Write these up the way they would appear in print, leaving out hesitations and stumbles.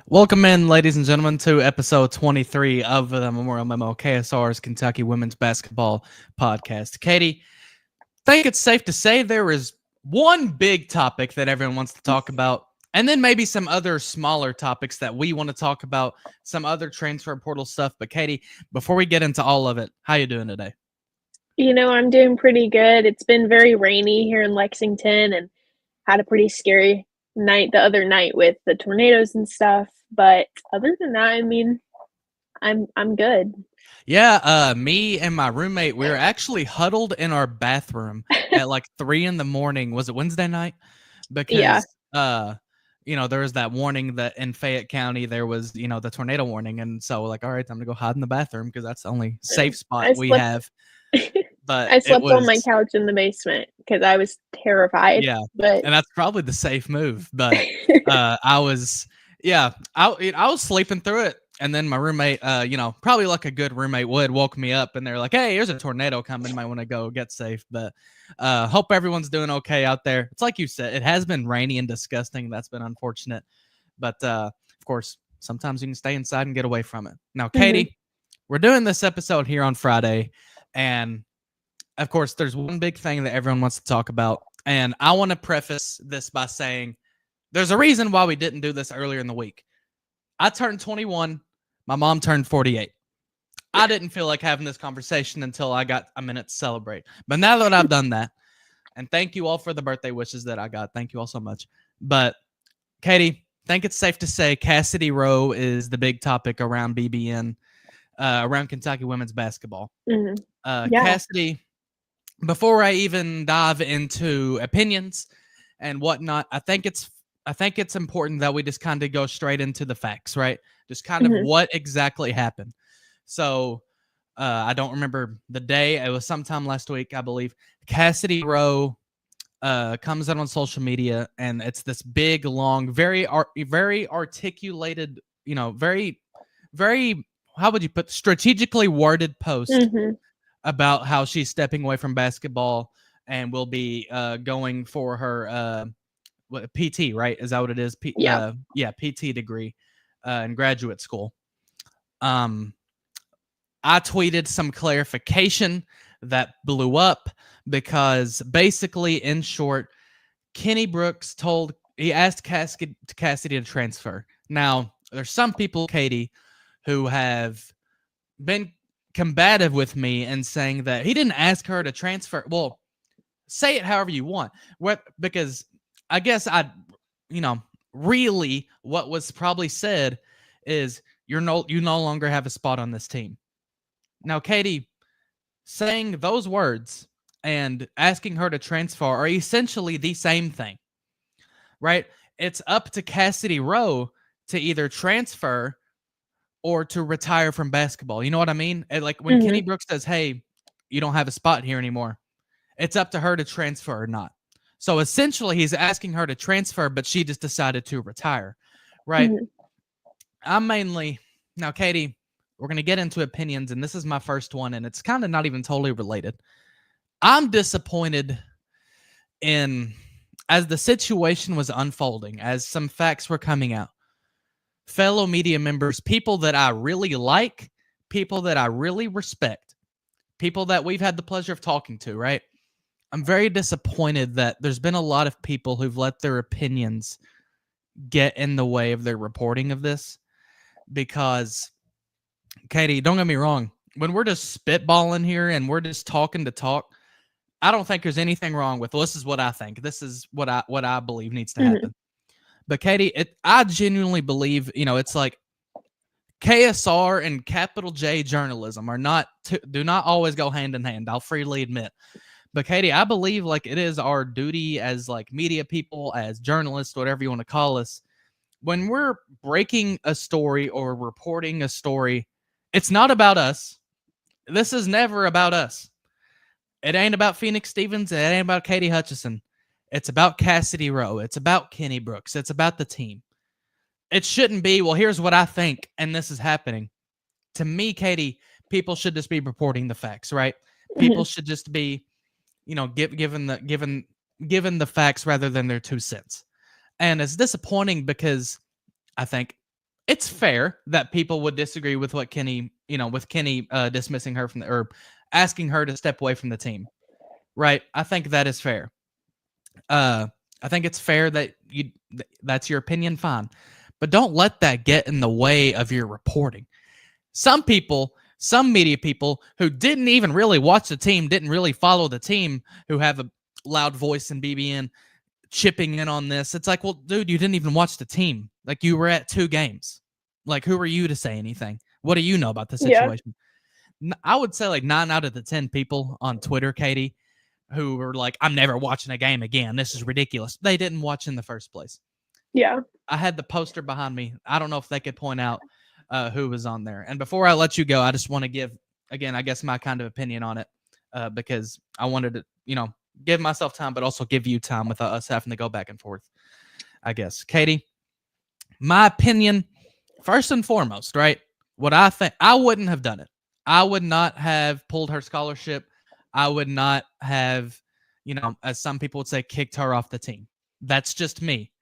Welcome in, ladies and gentlemen, to episode 23 of the Memorial Memo, KSR's Kentucky Women's Basketball Podcast. Katie, I think it's safe to say there is one big topic that everyone wants to talk about, and then maybe some other smaller topics that we want to talk about, some other transfer portal stuff. But Katie, before we get into all of it, how you doing today? I'm doing pretty good. It's been very rainy here in Lexington and had a pretty scary night the other night with the tornadoes and stuff. But other than that, I'm good. Yeah, me and my roommate, we were actually huddled in our bathroom at like 3 in the morning. Was it Wednesday night? Yeah. Because there was that warning that in Fayette County there was, the tornado warning, and so we're like, all right, time to go hide in the bathroom because that's the only safe spot I we slept have. But I it slept on my was, couch in the basement because I was terrified. yeah, But and that's probably the safe move. But I was, yeah, I was sleeping through it, and then my roommate, probably like a good roommate would, woke me up, and they're like, "Hey, here's a tornado coming. You might want to go get safe." But hope everyone's doing okay out there. It's like you said, it has been rainy and disgusting. That's been unfortunate, but of course, sometimes you can stay inside and get away from it. Now, mhm. Katie, we're doing this episode here on Friday, and of course, there's one big thing that everyone wants to talk about, and I want to preface this by saying there's a reason why we didn't do this earlier in the week. I turned 21. My mom turned 48. I didn't feel like having this conversation until I got a minute to celebrate. But now that I've done that, and thank you all for the birthday wishes that I got. Thank you all so much. But Katie, I think it's safe to say Cassidy Rowe is the big topic around BBN, around Kentucky women's basketball. Mhm. Yeah. Cassidy, before I even dive into opinions and whatnot, I think it's important that we just kind of go straight into the facts, right? Just kind of Mhm. what exactly happened. So I don't remember the day. It was sometime last week, I believe. Cassidy Rowe comes out on social media, and it's this big, long, very articulated, very, very, how would you put, strategically worded post Mhm. about how she's stepping away from basketball and will be going for her PT, right? Is that what it is? Yeah. Yeah, PT degree in graduate school. Um, I tweeted some clarification that blew up because basically, in short, Kenny Brooks he asked Cassidy to transfer. Now, there's some people, Katie, who have been combative with me and saying that he didn't ask her to transfer. Well, say it however you want. What Because I guess you know, really what was probably said is you no longer have a spot on this team. Now, Katie, saying those words and asking her to transfer are essentially the same thing, right? It's up to Cassidy Rowe to either transfer or to retire from basketball. You know what I mean? And like when Kenny Mhm. Brooks says, "Hey, you don't have a spot here anymore," it's up to her to transfer or not. So essentially, he's asking her to transfer, but she just decided to retire, right? Mhm. I'm mainly now, Katie. We're gonna get into opinions, and this is my first one, and it's kind of not even totally related. I'm disappointed in as the situation was unfolding, as some facts were coming out. Fellow media members, people that I really like, people that I really respect, people that we've had the pleasure of talking to, right? I'm very disappointed that there's been a lot of people who've let their opinions get in the way of their reporting of this because, Katie, don't get me wrong. When we're just spitballing here and we're just talking to talk, I don't think there's anything wrong with, well, this is what I think. This is what I believe needs to Mhm. happen. But Katie, I genuinely believe, it's like KSR and capital J journalism do not always go hand in hand. I'll freely admit. But Katie, I believe like it is our duty as like media people, as journalists, whatever you want to call us, when we're breaking a story or reporting a story, it's not about us. This is never about us. It ain't about Phoenix Stevens. It ain't about Katie Hutchison. It's about Cassidy Rowe. It's about Kenny Brooks. It's about the team. It shouldn't be, well, here's what I think, and this is happening. To me, Katie, people should just be reporting the facts, right? People Mhm. should just be, given the facts rather than their 2 cents. And it's disappointing because I think it's fair that people would disagree with what Kenny, with Kenny dismissing her or asking her to step away from the team, right? I think that is fair. I think it's fair that that's your opinion, fine, but don't let that get in the way of your reporting. Some media people who didn't even really watch the team, didn't really follow the team, who have a loud voice in BBN chipping in on this. It's like, well, dude, you didn't even watch the team. Like, you were at 2 games. Like, who are you to say anything? What do you know about the situation? Yeah. I would say like 9 out of the 10 people on Twitter, Katie, who were like, I'm never watching a game again. This is ridiculous. They didn't watch in the first place. Yeah. I had the poster behind me. I don't know if they could point out who was on there. And before I let you go, I just want to give, again, I guess my kind of opinion on it because I wanted to, give myself time, but also give you time without us having to go back and forth, I guess. Katie, my opinion, first and foremost, right? What I think, I wouldn't have done it. I would not have pulled her scholarship. I would not have, as some people would say, kicked her off the team. That's just me.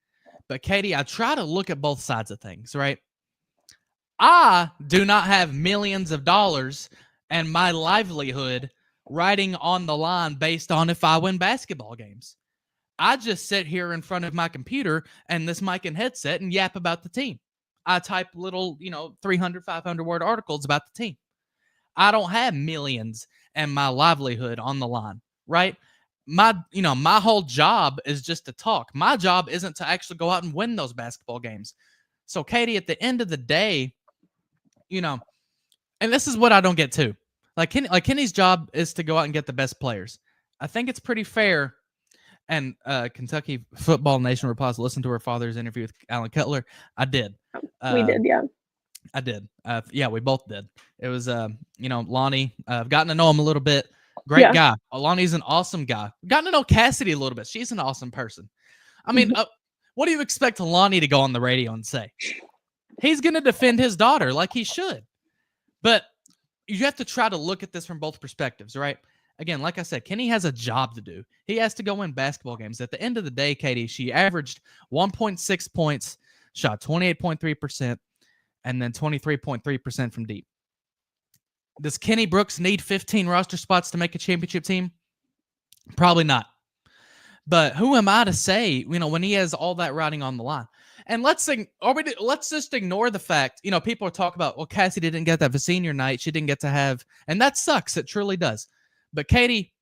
But Katie, I try to look at both sides of things, right? I do not have millions of dollars and my livelihood riding on the line based on if I win basketball games. I just sit here in front of my computer and this mic and headset and yap about the team. I type little, 300, 500 word articles about the team. I don't have millions and my livelihood on the line, right? My whole job is just to talk. My job isn't to actually go out and win those basketball games. So, Katie, at the end of the day, and this is what I don't get too. Like Kenny's job is to go out and get the best players. I think it's pretty fair. And Kentucky Football Nation replies, listen to her father's interview with Alan Cutler. I did. We did, yeah. I did. Yeah, we both did. It was, Lonnie. I've gotten to know him a little bit. Great guy. Lonnie's an awesome guy. Gotten to know Cassidy a little bit. She's an awesome person. I mean, what do you expect Lonnie to go on the radio and say? He's going to defend his daughter like he should. But you have to try to look at this from both perspectives, right? Again, like I said, Kenny has a job to do. He has to go win basketball games. At the end of the day, Katie, she averaged 1.6 points, shot 28.3%, and then 23.3% from deep. Does Kenny Brooks need 15 roster spots to make a championship team? Probably not. But who am I to say, when he has all that riding on the line? And let's just ignore the fact, people talk about, well, Cassidy didn't get that for senior night. She didn't get to have, and that sucks. It truly does. But Katie,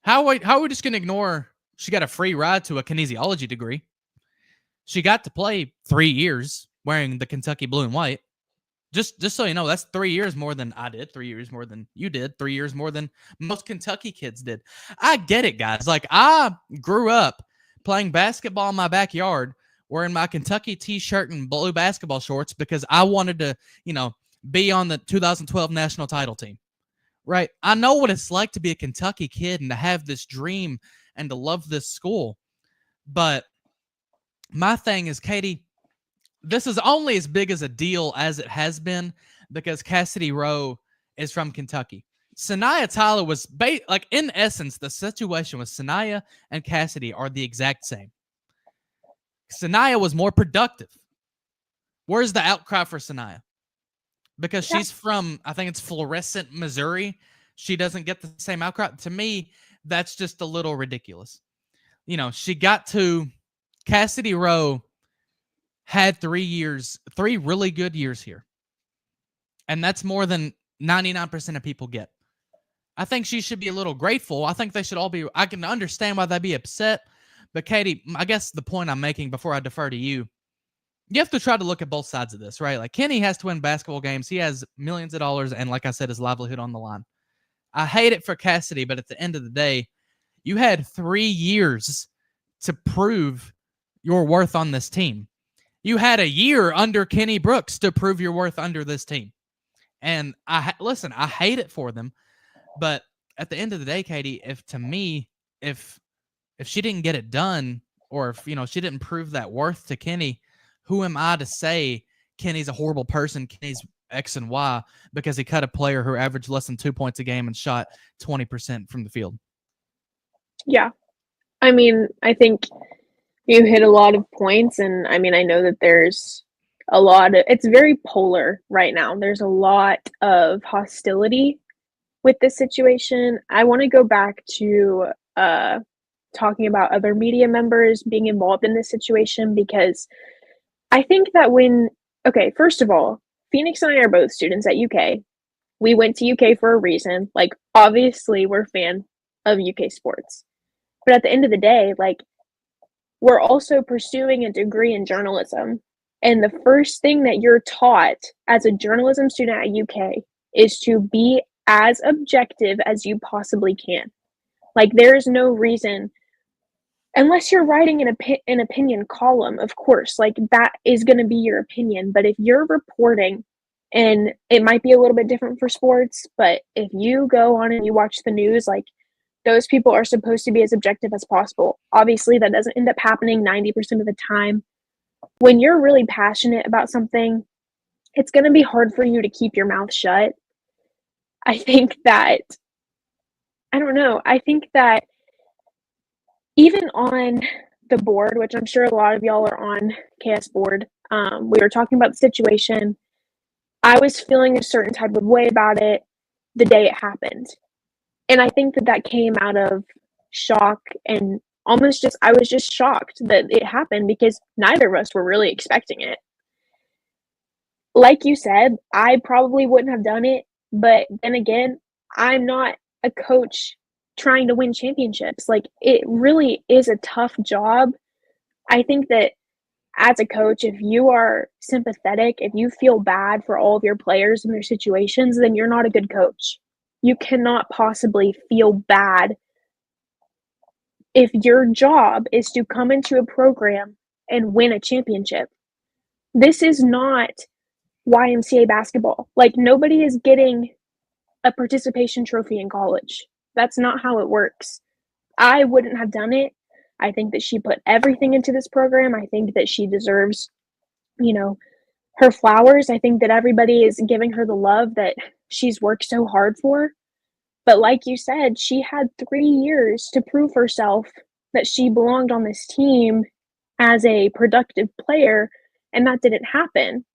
how are we just going to ignore she got a free ride to a kinesiology degree? She got to play 3 years wearing the Kentucky blue and white. Just so you know, that's 3 years more than I did, 3 years more than you did, 3 years more than most Kentucky kids did. I get it, guys. Like, I grew up playing basketball in my backyard, wearing my Kentucky t-shirt and blue basketball shorts because I wanted to, be on the 2012 national title team, right? I know what it's like to be a Kentucky kid and to have this dream and to love this school. But my thing is, Katie, this is only as big as a deal as it has been because Cassidy Rowe is from Kentucky. Sanaya Tyler was, in essence, the situation with Sanaya and Cassidy are the exact same. Sanaya was more productive. Where's the outcry for Sanaya? Because she's from, I think it's Florissant, Missouri. She doesn't get the same outcry. To me, that's just a little ridiculous. She got to Cassidy Rowe had 3 really good years here. And that's more than 99% of people get. I think she should be a little grateful. I think they should all be, I can understand why they'd be upset. But Katie, I guess the point I'm making before I defer to you, you have to try to look at both sides of this, right? Like, Kenny has to win basketball games. He has millions of dollars. And like I said, his livelihood on the line. I hate it for Cassidy, but at the end of the day, you had 3 years to prove your worth on this team. You had a year under Kenny Brooks to prove your worth under this team. And I hate it for them. But at the end of the day, Katie, if she didn't get it done, or if, she didn't prove that worth to Kenny, who am I to say Kenny's a horrible person, Kenny's X and Y, because he cut a player who averaged less than 2 points a game and shot 20% from the field? Yeah. I mean, I think you hit a lot of points, and I mean, I know that there's it's very polar right now. There's a lot of hostility with this situation. I want to go back to talking about other media members being involved in this situation, because I think that first of all, Phoenix and I are both students at UK. We went to UK for a reason. Like, obviously, we're a fan of UK sports. But at the end of the day, like, we're also pursuing a degree in journalism. And the first thing that you're taught as a journalism student at UK is to be as objective as you possibly can. Like, there's no reason, unless you're writing an opinion column, of course, like, that is going to be your opinion. But if you're reporting, and it might be a little bit different for sports, but if you go on and you watch the news, like, those people are supposed to be as objective as possible. Obviously, that doesn't end up happening 90% of the time. When you're really passionate about something, it's going to be hard for you to keep your mouth shut. I think that even on the board, which I'm sure a lot of y'all are on KS board, we were talking about the situation. I was feeling a certain type of way about it the day it happened. And I think that came out of shock, and I was just shocked that it happened, because neither of us were really expecting it. Like you said, I probably wouldn't have done it, but then again, I'm not a coach trying to win championships. Like, it really is a tough job. I think that as a coach, if you are sympathetic, if you feel bad for all of your players and their situations, then you're not a good coach. You cannot possibly feel bad if your job is to come into a program and win a championship. This is not YMCA basketball. Like, nobody is getting a participation trophy in college. That's not how it works. I wouldn't have done it. I think that she put everything into this program. I think that she deserves, her flowers. I think that everybody is giving her the love that she's worked so hard for. But like you said, she had 3 years to prove herself that she belonged on this team as a productive player, and that didn't happen.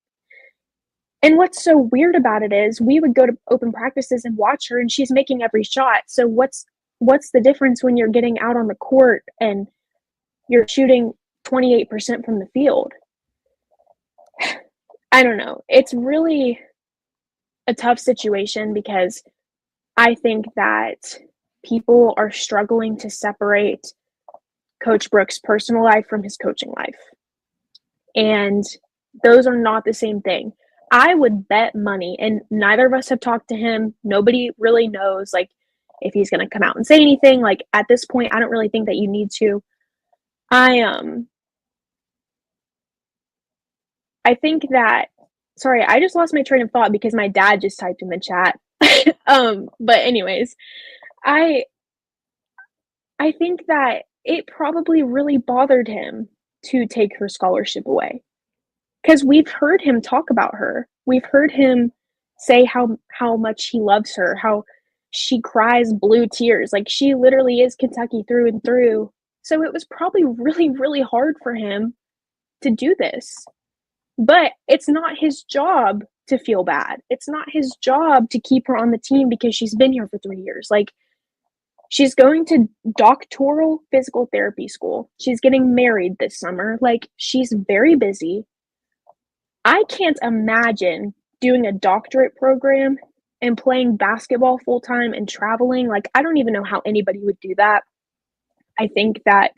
And what's so weird about it is we would go to open practices and watch her, and she's making every shot. So what's the difference when you're getting out on the court and you're shooting 28% from the field? I don't know. It's really a tough situation, because I think that people are struggling to separate Coach Brooks' personal life from his coaching life. And those are not the same thing. I would bet money, and neither of us have talked to him. Nobody really knows, like, if he's going to come out and say anything. Like, at this point, I don't really think that you need to. I think that, sorry, I just lost my train of thought because my dad just typed in the chat. But anyways, I think that it probably really bothered him to take her scholarship away, because we've heard him talk about her. We've heard him say how much he loves her, how she cries blue tears. Like, she literally is Kentucky through and through. So it was probably really, really hard for him to do this. But it's not his job to feel bad. It's not his job to keep her on the team because she's been here for 3 years. Like, she's going to doctoral physical therapy school. She's getting married this summer. Like, she's very busy. I can't imagine doing a doctorate program and playing basketball full time and traveling. Like, I don't even know how anybody would do that. I think that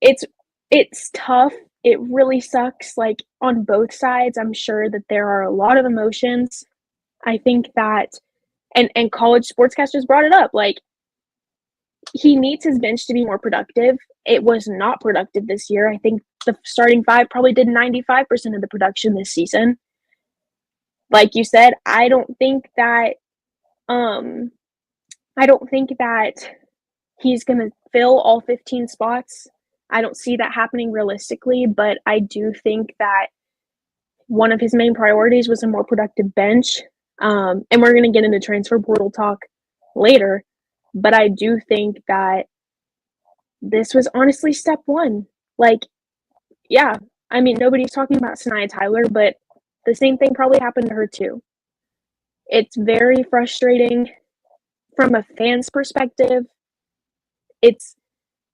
it's tough. It really sucks. Like, on both sides, I'm sure that there are a lot of emotions. I think that, and college sportscasters brought it up, like, he needs his bench to be more productive. It was not productive this year. I think the starting five probably did 95% of the production this season. Like you said, I don't think that he's going to fill all 15 spots. I don't see that happening realistically, but I do think that one of his main priorities was a more productive bench. And we're going to get into transfer portal talk later, but I do think that this was honestly step one. Like, yeah, I mean, nobody's talking about Sanaya Tyler, but the same thing probably happened to her too. It's very frustrating from a fan's perspective. It's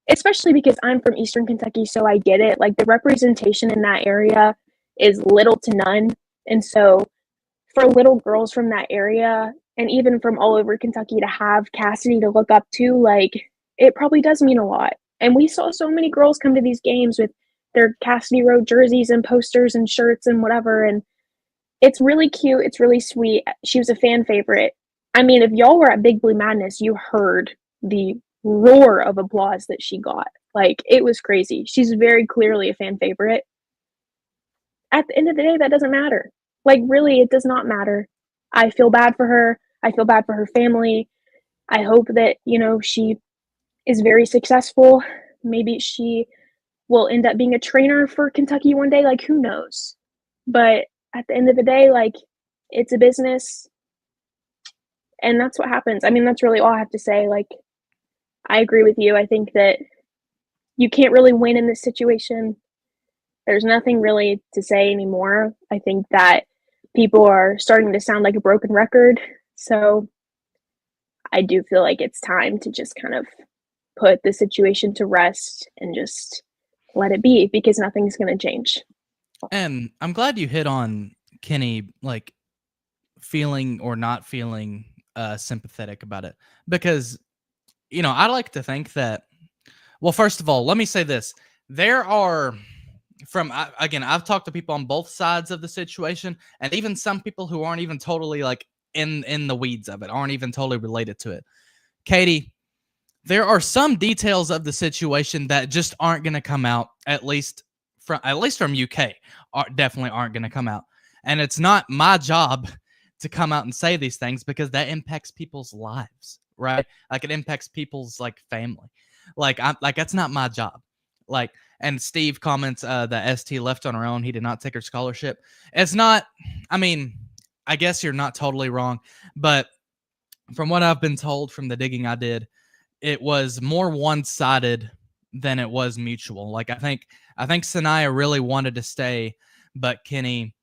especially because I'm from Eastern Kentucky, so I get it. Like, the representation in that area is little to none. And so for little girls from that area and even from all over Kentucky to have Cassidy to look up to, like, it probably does mean a lot. And we saw so many girls come to these games with their Cassidy Rowe jerseys and posters and shirts and whatever. And it's really cute. It's really sweet. She was a fan favorite. I mean, if y'all were at Big Blue Madness, you heard the roar of applause that she got. Like, it was crazy. She's very clearly a fan favorite. At the end of the day, that doesn't matter. Like, really, it does not matter. I feel bad for her. I feel bad for her family. I hope that, she is very successful. Maybe she will end up being a trainer for Kentucky one day. Like, who knows? But at the end of the day, like, it's a business. And that's what happens. I mean, that's really all I have to say. Like, I agree with you. I think that you can't really win in this situation. There's nothing really to say anymore. I think that people are starting to sound like a broken record. So I do feel like it's time to just kind of put the situation to rest and just let it be, because nothing's going to change. And I'm glad you hit on Kenny, like, feeling or not feeling sympathetic about it, because I like to think that, well, first of all, let me say this. There are, again, I've talked to people on both sides of the situation, and even some people who aren't even totally like in the weeds of it, aren't even totally related to it. Katie, there are some details of the situation that just aren't going to come out, at least from UK, definitely aren't going to come out. And it's not my job to come out and say these things, because that impacts people's lives, right? Like, it impacts people's like family. Like, that's not my job. Like, and Steve comments that ST left on her own. He did not take her scholarship. It's not, I mean, I guess you're not totally wrong, but from what I've been told from the digging I did, it was more one-sided than it was mutual. Like, I think Sanaya really wanted to stay, but Kenny,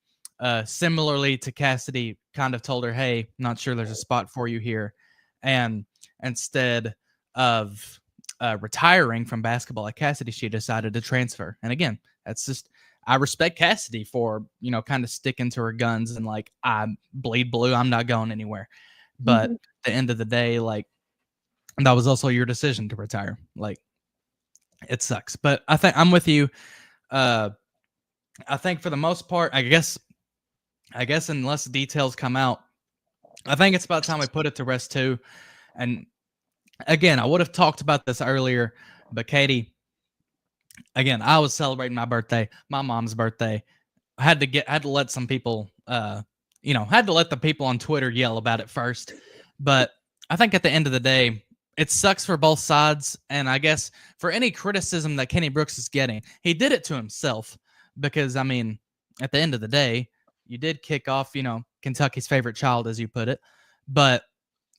similarly to Cassidy, kind of told her, "Hey, not sure there's a spot for you here," and instead of retiring from basketball like Cassidy, she decided to transfer. And again, that's just, I respect Cassidy for kind of sticking to her guns and like, I bleed blue, I'm not going anywhere. But at the end of the day, like, that was also your decision to retire. Like, it sucks. But I think I'm with you. I think for the most part, I guess unless details come out, I think it's about time we put it to rest too. And again, I would have talked about this earlier, but Katie, again, I was celebrating my birthday, my mom's birthday. I had to let some people, had to let the people on Twitter yell about it first. But I think at the end of the day, it sucks for both sides. And I guess for any criticism that Kenny Brooks is getting, he did it to himself, because, I mean, at the end of the day, you did kick off, Kentucky's favorite child, as you put it. But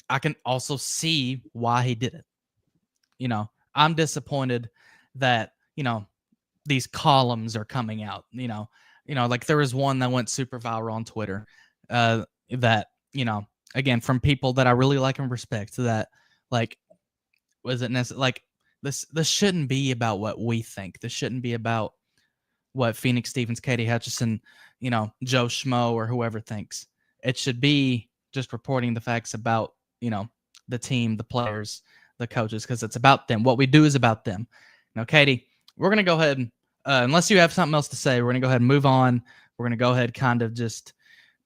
I can also see why he did it. I'm disappointed that, these columns are coming out, like there was one that went super viral on Twitter, that, again, from people that I really like and respect, that, like, was it necessary? Like, this shouldn't be about what we think. This shouldn't be about what Phoenix Stevens, Katie Hutchison, Joe Schmo or whoever thinks. It should be just reporting the facts about, the team, the players, the coaches, because it's about them. What we do is about them. Now, Katie, we're going to go ahead and, unless you have something else to say, we're going to go ahead and move on. We're going to go ahead kind of just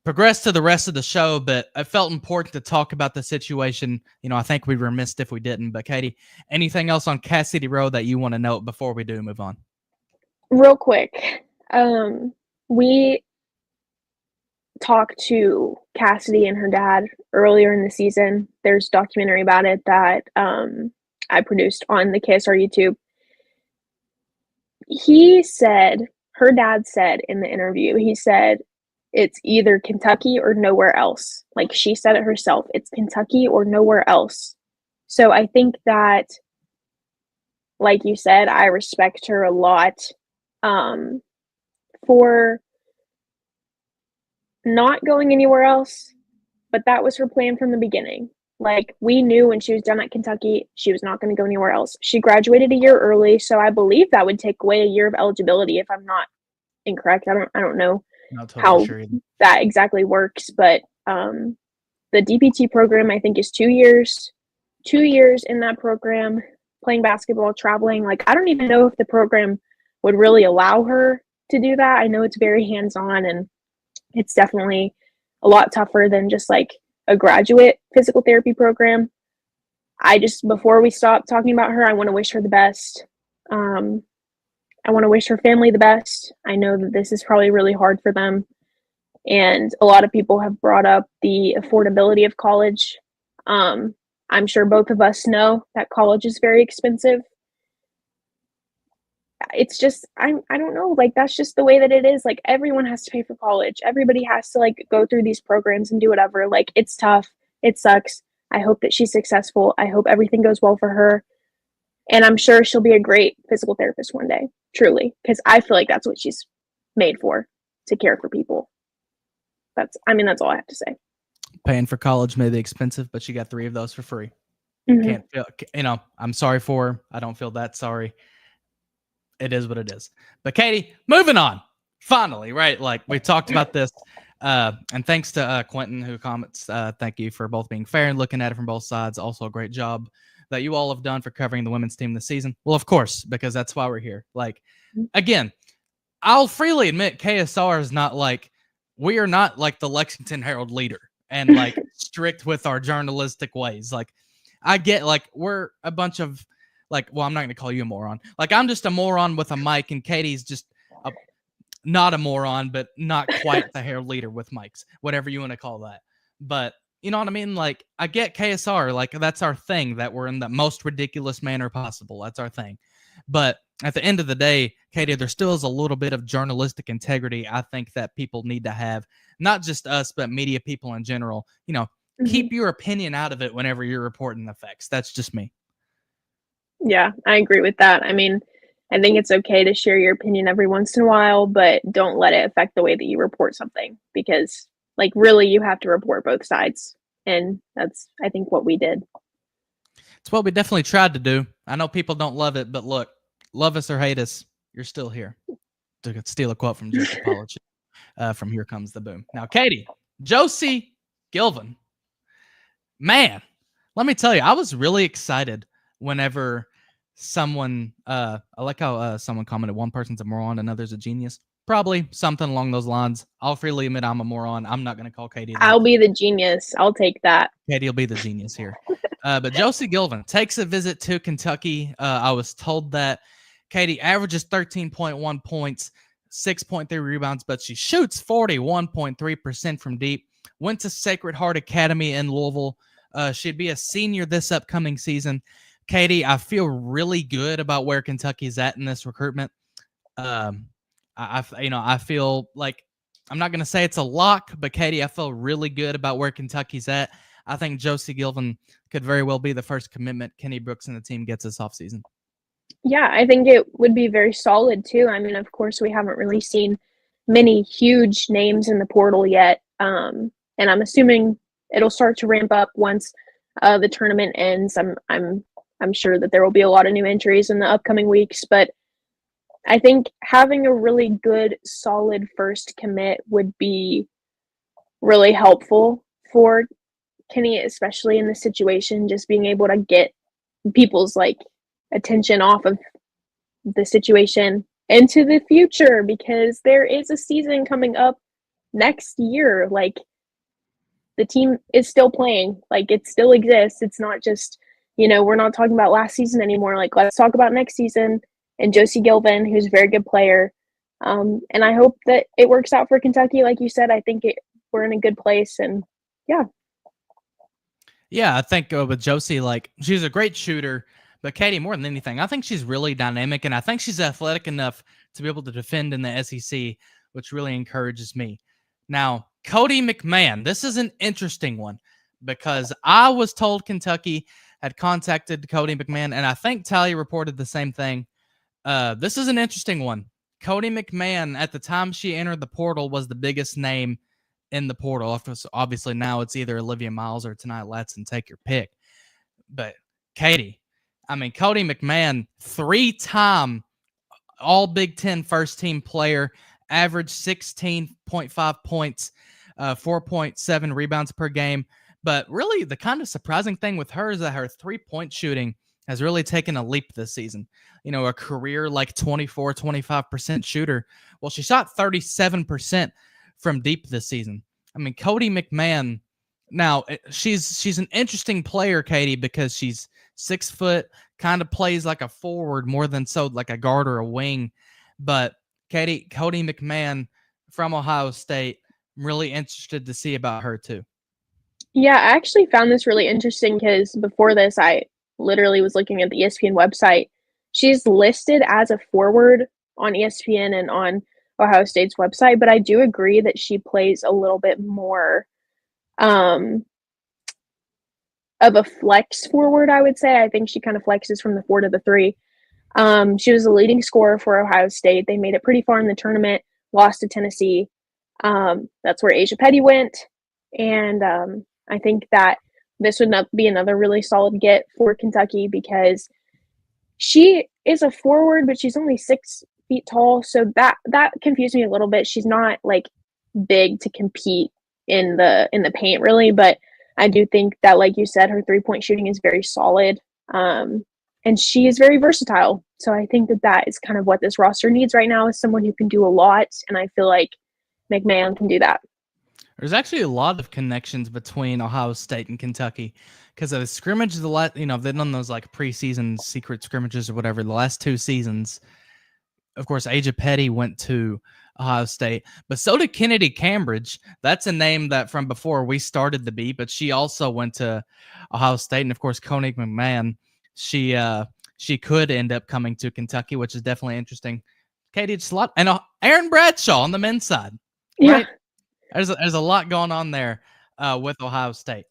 progress to the rest of the show, but I felt important to talk about the situation. I think we'd be remiss if we didn't. But Katie, anything else on Cassidy Rowe that you want to note before we do move on? Real quick, we talked to Cassidy and her dad earlier in the season. There's a documentary about it that I produced on the KSR YouTube. Her dad said in the interview, he said, it's either Kentucky or nowhere else. Like, she said it herself, it's Kentucky or nowhere else. So I think that, like you said, I respect her a lot. for not going anywhere else, but that was her plan from the beginning. Like, we knew when she was done at Kentucky, she was not going to go anywhere else. She graduated a year early, so I believe that would take away a year of eligibility if I'm not incorrect. I don't know Not totally how sure either. that exactly works, but the DPT program, I think, is 2 years. 2 years in that program, playing basketball, traveling. Like, I don't even know if the program would really allow her to do that. I know it's very hands-on, and it's definitely a lot tougher than just like a graduate physical therapy program. Before we stop talking about her, I want to wish her the best. I want to wish her family the best. I know that this is probably really hard for them. And a lot of people have brought up the affordability of college. I'm sure both of us know that college is very expensive. It's just, I don't know, like, that's just the way that it is. Like, everyone has to pay for college. Everybody has to like go through these programs and do whatever. Like, it's tough. It sucks. I hope that she's successful. I hope everything goes well for her. And I'm sure she'll be a great physical therapist one day, truly, because I feel like that's what she's made for, to care for people. That's all I have to say. Paying for college may be expensive, but you got 3 of those for free. Mm-hmm. Can't feel, I'm sorry for her. I don't feel that sorry. It is what it is. But Katie, moving on. Finally, right? Like, we talked about this. And thanks to Quentin, who comments, thank you for both being fair and looking at it from both sides. Also a great job that you all have done for covering the women's team this season. Well, of course, because that's why we're here. Like, again, I'll freely admit KSR is not like, we are not like the Lexington Herald Leader and like strict with our journalistic ways. Like, I get, like, we're a bunch of, like, well, I'm not going to call you a moron. Like, I'm just a moron with a mic, and Katie's just not a moron, but not quite the Herald Leader with mics, whatever you want to call that. But you know what I mean? Like, I get KSR. Like, that's our thing, that we're in the most ridiculous manner possible. That's our thing. But at the end of the day, Katie, there still is a little bit of journalistic integrity I think that people need to have. Not just us, but media people in general. Keep your opinion out of it whenever you're reporting the facts. That's just me. Yeah, I agree with that. I mean, I think it's okay to share your opinion every once in a while, but don't let it affect the way that you report something, because, like, really, you have to report both sides. And that's, I think, what we did. It's what we definitely tried to do. I know people don't love it, but look, love us or hate us, you're still here. To steal a quote from Jacob Pollock from Here Comes the Boom. Now, Katie, Josie Gilvin, man, let me tell you, I was really excited whenever someone, I like how someone commented, one person's a moron, another's a genius. Probably something along those lines. I'll freely admit I'm a moron. I'm not going to call Katie that. I'll be the genius. I'll take that. Katie will be the genius here. But Josie Gilvin takes a visit to Kentucky. I was told that Katie averages 13.1 points, 6.3 rebounds, but she shoots 41.3% from deep. Went to Sacred Heart Academy in Louisville. She'd be a senior this upcoming season. Katie, I feel really good about where Kentucky's at in this recruitment. I feel like, I'm not going to say it's a lock, but Katie, I feel really good about where Kentucky's at. I think Josie Gilvin could very well be the first commitment Kenny Brooks and the team gets this offseason. Yeah, I think it would be very solid too. I mean, of course, we haven't really seen many huge names in the portal yet. And I'm assuming it'll start to ramp up once the tournament ends. I'm sure that there will be a lot of new entries in the upcoming weeks, but I think having a really good, solid first commit would be really helpful for Kenny, especially in this situation, just being able to get people's like attention off of the situation into the future, because there is a season coming up next year. Like, the team is still playing, like, it still exists. It's not just, we're not talking about last season anymore. Like, let's talk about next season and Josie Gilvin, who's a very good player. And I hope that it works out for Kentucky. Like you said, I think we're in a good place, and yeah. Yeah, I think with Josie, like, she's a great shooter, but Katie, more than anything, I think she's really dynamic, and I think she's athletic enough to be able to defend in the SEC, which really encourages me. Now, Cody McMahon, this is an interesting one, because I was told Kentucky had contacted Cody McMahon, and I think Talia reported the same thing. This is an interesting one. Cody McMahon, at the time she entered the portal, was the biggest name in the portal. Obviously, now it's either Olivia Miles or Tonight Letson. Take your pick. But Katie, Cody McMahon, 3-time All Big Ten first team player, averaged 16.5 points, 4.7 rebounds per game. But really, the kind of surprising thing with her is that her 3-point shooting has really taken a leap this season. A career like 24, 25% shooter. Well, she shot 37% from deep this season. Cody McMahon, now she's an interesting player, Katie, because she's 6 foot, kind of plays like a forward more than so like a guard or a wing. But Katie, Cody McMahon from Ohio State, I'm really interested to see about her too. Yeah, I actually found this really interesting because before this, I literally was looking at the ESPN website. She's listed as a forward on ESPN and on Ohio State's website, but I do agree that she plays a little bit more of a flex forward, I would say. I think she kind of flexes from the 4 to the 3. She was the leading scorer for Ohio State. They made it pretty far in the tournament, lost to Tennessee. That's where Asia Petty went. And I think that this would be another really solid get for Kentucky because she is a forward, but she's only 6 feet tall. So that confused me a little bit. She's not like big to compete in the paint really, but I do think that, like you said, her 3-point shooting is very solid. And she is very versatile. So I think that is kind of what this roster needs right now, is someone who can do a lot. And I feel like McMahon can do that. There's actually a lot of connections between Ohio State and Kentucky because of the scrimmage. They've done those like preseason secret scrimmages or whatever. The last 2 seasons, of course, Asia Petty went to Ohio State, but so did Kennedy Cambridge. That's a name that from before we started the beat, but she also went to Ohio State. And of course, Cody McMahon, she could end up coming to Kentucky, which is definitely interesting. Katie, it's a lot. And Aaron Bradshaw on the men's side. Right? Yeah. There's a lot going on there with Ohio State.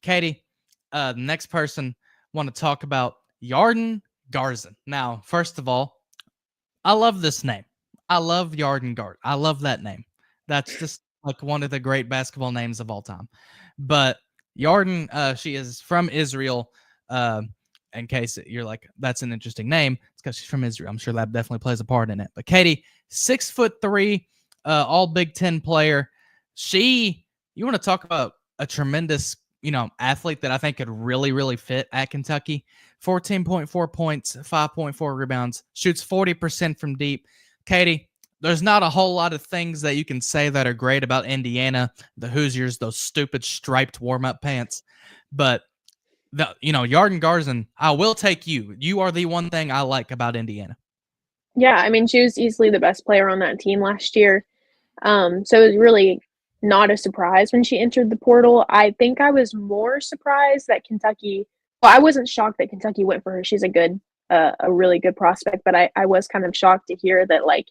Katie, the next person want to talk about Yarden Garzon. Now, first of all, I love this name. I love Yarden Garzon. I love that name. That's just like one of the great basketball names of all time. But Yarden, she is from Israel. In case you're like, that's an interesting name, it's because she's from Israel. I'm sure that definitely plays a part in it. But Katie, 6'3", all Big Ten player. You want to talk about a tremendous, athlete that I think could really, really fit at Kentucky. 14.4 points, 5.4 rebounds, shoots 40% from deep. Katie, there's not a whole lot of things that you can say that are great about Indiana, the Hoosiers, those stupid striped warm-up pants. But, Yarden Garzon, I will take you. You are the one thing I like about Indiana. Yeah, she was easily the best player on that team last year. So it was really not a surprise when she entered the portal. I think I was more surprised that Kentucky, I wasn't shocked that Kentucky went for her. She's a really good prospect, but I was kind of shocked to hear that like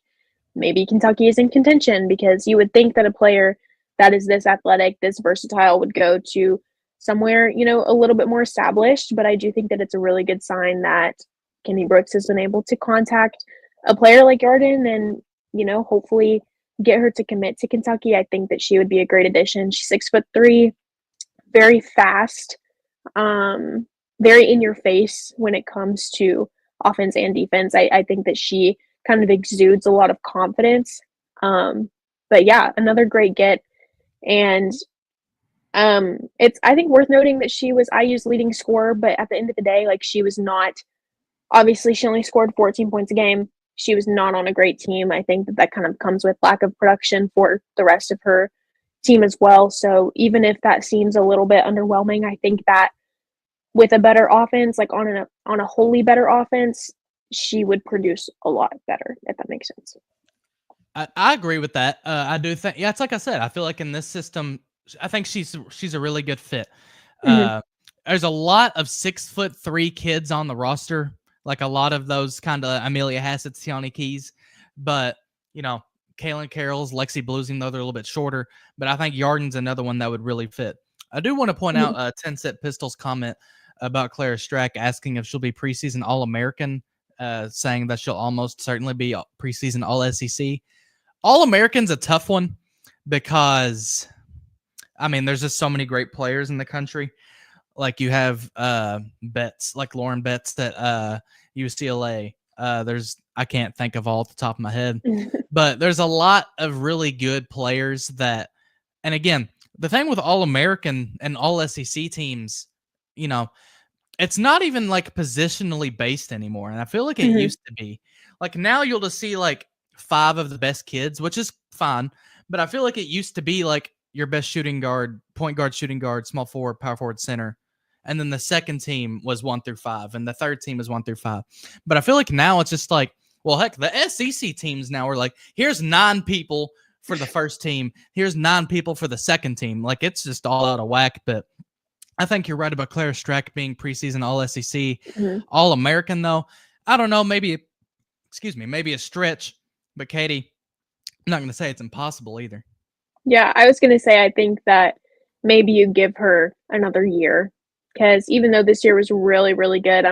maybe Kentucky is in contention, because you would think that a player that is this athletic, this versatile would go to somewhere, a little bit more established. But I do think that it's a really good sign that Kenny Brooks has been able to contact a player like Yarden and, hopefully get her to commit to Kentucky. I think that she would be a great addition. She's 6'3", very fast, very in your face when it comes to offense and defense. I think that she kind of exudes a lot of confidence. But yeah, another great get. And it's, I think, worth noting that she was IU's leading scorer, but at the end of the day, like, she was not, obviously she only scored 14 points a game. She was not on a great team. I think that kind of comes with lack of production for the rest of her team as well. So even if that seems a little bit underwhelming, I think that with a better offense, like on a wholly better offense, she would produce a lot better, if that makes sense. I agree with that. I do think, it's like I said, I feel like in this system, I think she's a really good fit. Mm-hmm. There's a lot of 6'3" kids on the roster, like a lot of those kind of Amelia Hassett, Tiani Keys, but Kaylin Carroll's, Lexi Bluesing, though they're a little bit shorter. But I think Yarden's another one that would really fit. I do want to point out 10 Set Pistols comment about Clara Strack asking if she'll be preseason All-American saying that she'll almost certainly be preseason All SEC. All American's a tough one because, I mean, there's just so many great players in the country. Like you have Betts, like Lauren Betts at UCLA. I can't think of all at the top of my head, but there's a lot of really good players that, and again, the thing with All American and All SEC teams, you know, it's not even like positionally based anymore. And I feel like it used to be. Like now you'll just see like 5 of the best kids, which is fine. But I feel like it used to be like your best shooting guard, point guard, shooting guard, small forward, power forward, center. And then the second team was 1 through 5, and the third team is 1 through 5. But I feel like now it's just like, well, heck, the SEC teams now are like, here's 9 people for the first team, here's 9 people for the second team. Like it's just all out of whack. But I think you're right about Clara Strack being preseason All SEC, All American though. I don't know, maybe a stretch. But Katie, I'm not going to say it's impossible either. Yeah, I was going to say I think that maybe you give her another year. Because even though this year was really, really good,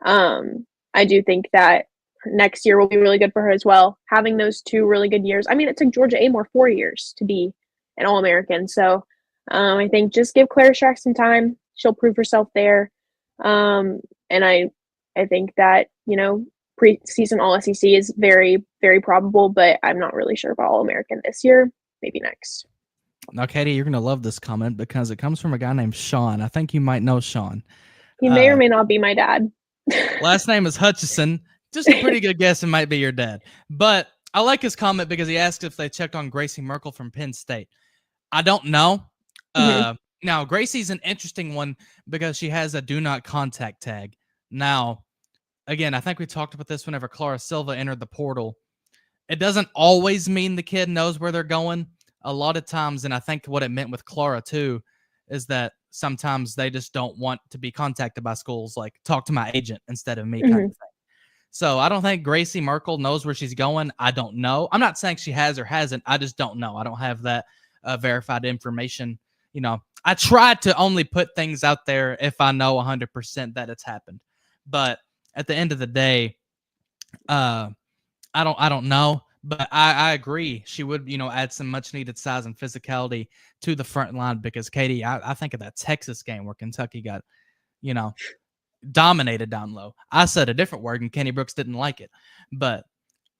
I do think that next year will be really good for her as well. Having those 2 really good years. I mean, it took Georgia Amore 4 years to be an All-American. So I think just give Clara Strack some time. She'll prove herself there. And I think that, preseason All SEC is very, very probable, but I'm not really sure about All-American this year. Maybe next. Now, Katie, you're going to love this comment because it comes from a guy named Sean. I think you might know Sean. He may or may not be my dad. Last name is Hutchison. Just a pretty good guess it might be your dad. But I like his comment because he asked if they checked on Gracie Merkel from Penn State. I don't know. Now, Gracie's an interesting one because she has a do not contact tag. Now, again, I think we talked about this whenever Clara Silva entered the portal. It doesn't always mean the kid knows where they're going. A lot of times, and I think what it meant with Clara too, is that sometimes they just don't want to be contacted by schools, like talk to my agent instead of me kind of thing. So I don't think Gracie Merkel knows where she's going. I don't know. I'm not saying she has or hasn't. I just don't know. I don't have that verified information. I try to only put things out there if I know 100% that it's happened. But at the end of the day, I don't know. But I agree. She would, add some much needed size and physicality to the front line because, Katie, I think of that Texas game where Kentucky got, dominated down low. I said a different word and Kenny Brooks didn't like it. But,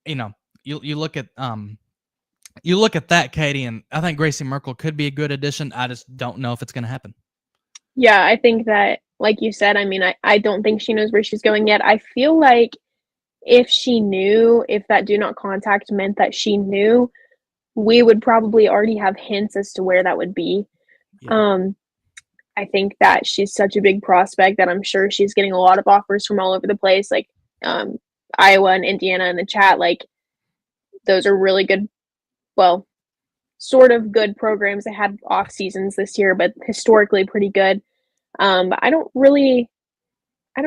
you look at that, Katie, and I think Gracie Merkel could be a good addition. I just don't know if it's going to happen. Yeah, I think that, like you said, I mean, I don't think she knows where she's going yet. I feel like if she knew, if that do not contact meant that she knew, we would probably already have hints as to where that would be. Yeah. I think that she's such a big prospect that I'm sure she's getting a lot of offers from all over the place, like Iowa and Indiana in the chat. Like, those are really good, well, sort of good programs that had off seasons this year, but historically pretty good. But I don't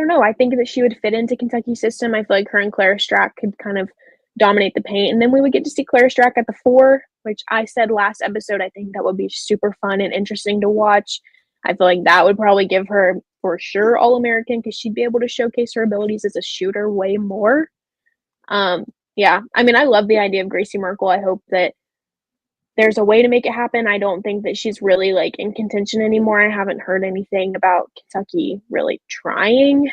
know. I think that she would fit into Kentucky's system. I feel like her and Clara Strack could kind of dominate the paint. And then we would get to see Clara Strack at the 4, which I said last episode, I think that would be super fun and interesting to watch. I feel like that would probably give her, for sure, All-American because she'd be able to showcase her abilities as a shooter way more. Yeah, I mean, I love the idea of Gracie Merkel. I hope that there's a way to make it happen. I don't think that she's really in contention anymore. I haven't heard anything about Kentucky really trying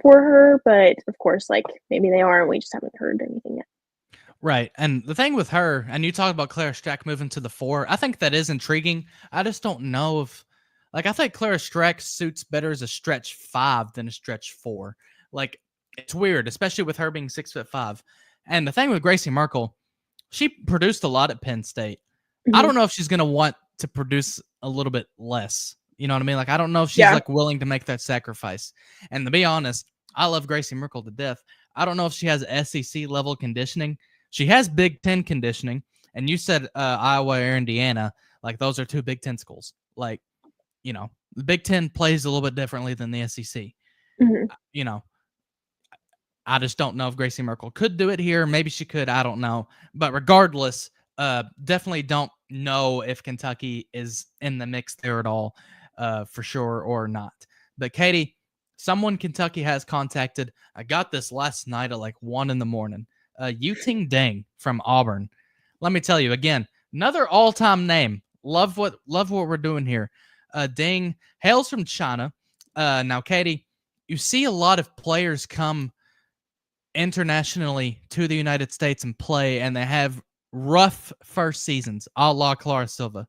for her, but of course, maybe they are and we just haven't heard anything yet. Right. And the thing with her, and you talked about Clara Strack moving to the 4, I think that is intriguing. I just don't know if, I think Clara Strack suits better as a stretch 5 than a stretch 4. It's weird, especially with her being 6'5". And the thing with Gracie Merkel, she produced a lot at Penn State. I don't know if she's going to want to produce a little bit less. You know what I mean? I don't know if she's willing to make that sacrifice. And to be honest, I love Gracie Merkel to death. I don't know if she has SEC level conditioning. She has Big Ten conditioning. And you said Iowa or Indiana. Those are 2 Big Ten schools. The Big Ten plays a little bit differently than the SEC. I just don't know if Gracie Merkel could do it here. Maybe she could. I don't know. But regardless, definitely don't know if Kentucky is in the mix there at all, for sure or not. But Katie, someone Kentucky has contacted. I got this last night at like 1 in the morning. Yuting Deng from Auburn. Let me tell you again, another all-time name. Love what we're doing here. Deng hails from China. Now, Katie, you see a lot of players come internationally to the United States and play, and they have rough first seasons, a la Clara Silva.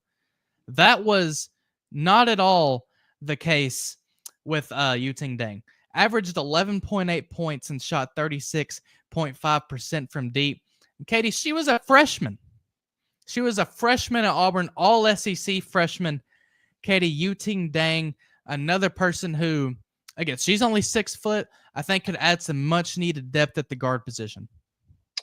That was not at all the case with Yuting Deng. Averaged 11.8 points and shot 36.5% from deep. And Katie, she was a freshman. She was a freshman at Auburn, all SEC freshman. Katie Yuting Deng, another person who, again, she's only 6 foot. I think could add some much needed depth at the guard position.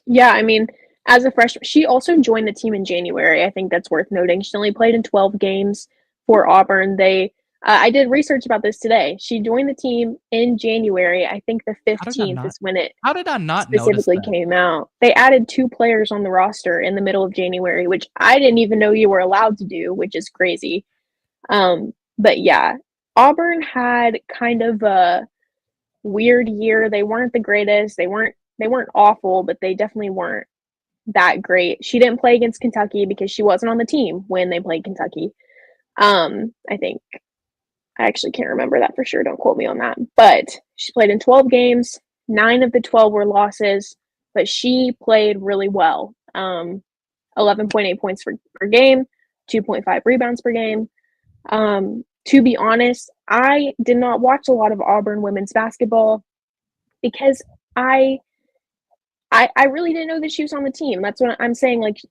Yeah, I mean, as a freshman, she also joined the team in January. I think that's worth noting. She only played in 12 games for Auburn. I did research about this today. She joined the team in January. I think the 15th is when it How did I not specifically notice that? came out. They added 2 players on the roster in the middle of January, which I didn't even know you were allowed to do, which is crazy. But yeah, Auburn had kind of a weird year. They weren't the greatest. They weren't awful, but they definitely weren't that great. She didn't play against Kentucky because she wasn't on the team when they played Kentucky. I think I actually can't remember that for sure. Don't quote me on that. But she played in 12 games. 9 of the 12 were losses, but she played really well. 11.8 points per game, 2.5 rebounds per game. To be honest, I did not watch a lot of Auburn women's basketball because I really didn't know that she was on the team. That's what I'm saying. Like,